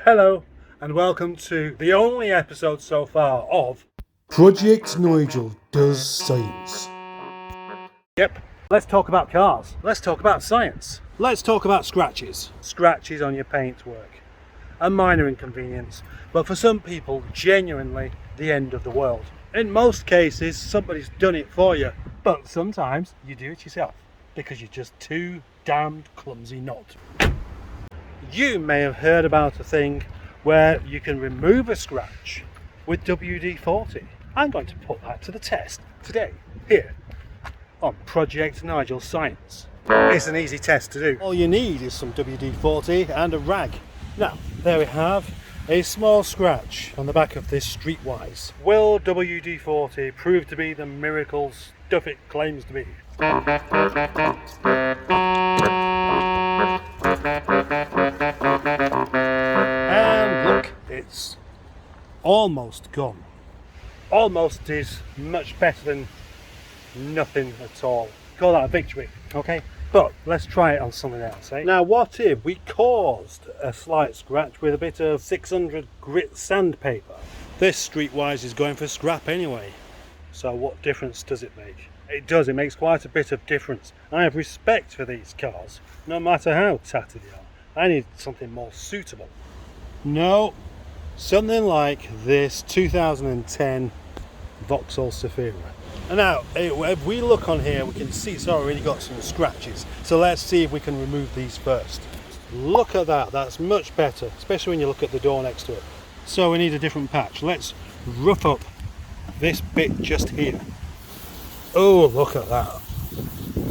Hello and welcome to the only episode so far of Project Nigel Does Science. Yep, let's talk about cars. Let's talk about science. Let's talk about scratches. Scratches on your paintwork. A minor inconvenience, but for some people, genuinely the end of the world. In most cases, somebody's done it for you, but sometimes you do it yourself because you're just too damned clumsy not. You may have heard about a thing where you can remove a scratch with WD40. I'm going to put that to the test today, here on Project Nigel Science. It's an easy test to do. All you need is some WD-40 and a rag. Now, there we have a small scratch on the back of this Streetwise. Will WD-40 prove to be the miracle stuff it claims to be? And look, it's almost gone. Almost is much better than nothing at all. Call that a victory, okay? But let's try it on something else, eh? Now, what if we caused a slight scratch with a bit of 600 grit sandpaper? This Streetwise is going for scrap anyway, so what difference does it make? It does, it makes quite a bit of difference. I have respect for these cars, no matter how tatty they are. I need something more suitable. No, something like this 2010 Vauxhall Zafira. And now, if we look on here, we can see it's already got some scratches. So let's see if we can remove these first. Look at that, that's much better, especially when you look at the door next to it. So we need a different patch. Let's rough up this bit just here. Oh, look at that.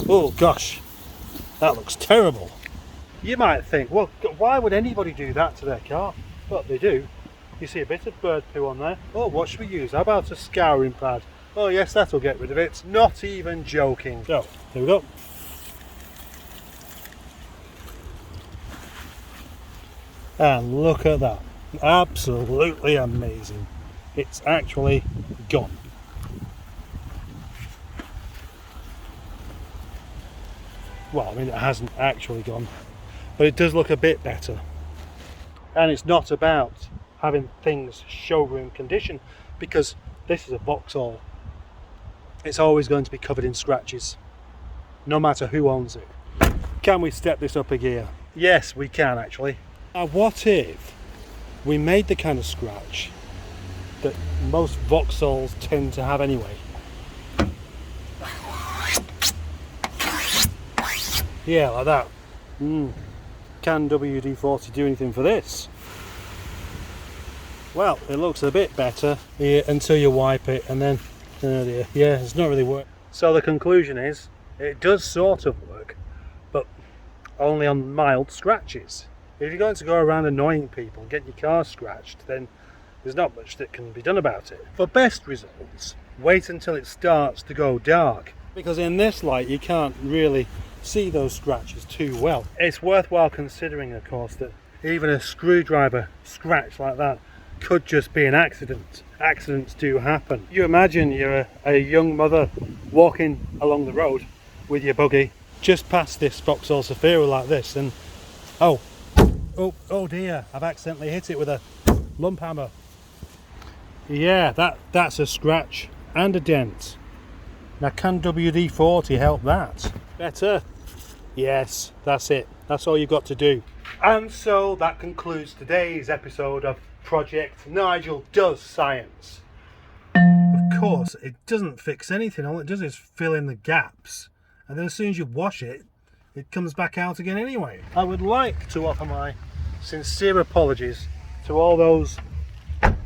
Oh gosh, that looks terrible. You might think, well, why would anybody do that to their car? But they do. You see a bit of bird poo on there. Oh, what should we use? How about a scouring pad? Oh yes, that'll get rid of it. Not even joking. So, here we go. And look at that. Absolutely amazing. It's actually gone. Well, I mean, it hasn't actually gone, but it does look a bit better. And it's not about having things showroom condition, because this is a Vauxhall. It's always going to be covered in scratches, no matter who owns it. Can we step this up a gear? Yes, we can actually. Now, what if we made the kind of scratch that most Vauxhalls tend to have anyway? Yeah, like that. Can WD-40 do anything for this? Well, it looks a bit better here until you wipe it, and then oh dear, yeah, it's not really working. So the conclusion is, it does sort of work, but only on mild scratches. If you're going to go around annoying people and get your car scratched, then there's not much that can be done about it. For best results, wait until it starts to go dark, because in this light you can't really see those scratches too well. It's worthwhile considering, of course, that even a screwdriver scratch like that could just be an accident. Accidents do happen. You imagine you're a young mother walking along the road with your buggy just past this Vauxhall Zafira like this, and oh dear, I've accidentally hit it with a lump hammer. Yeah, that's a scratch and a dent. Now, can WD-40 help that? Better? Yes, that's it. That's all you've got to do. And so that concludes today's episode of Project Nigel Does Science. Of course, it doesn't fix anything. All it does is fill in the gaps. And then as soon as you wash it, it comes back out again anyway. I would like to offer my sincere apologies to all those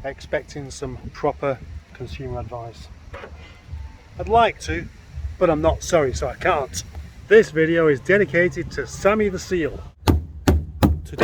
expecting some proper consumer advice. I'd like to, but I'm not sorry, so I can't. This video is dedicated to Sammy the Seal. To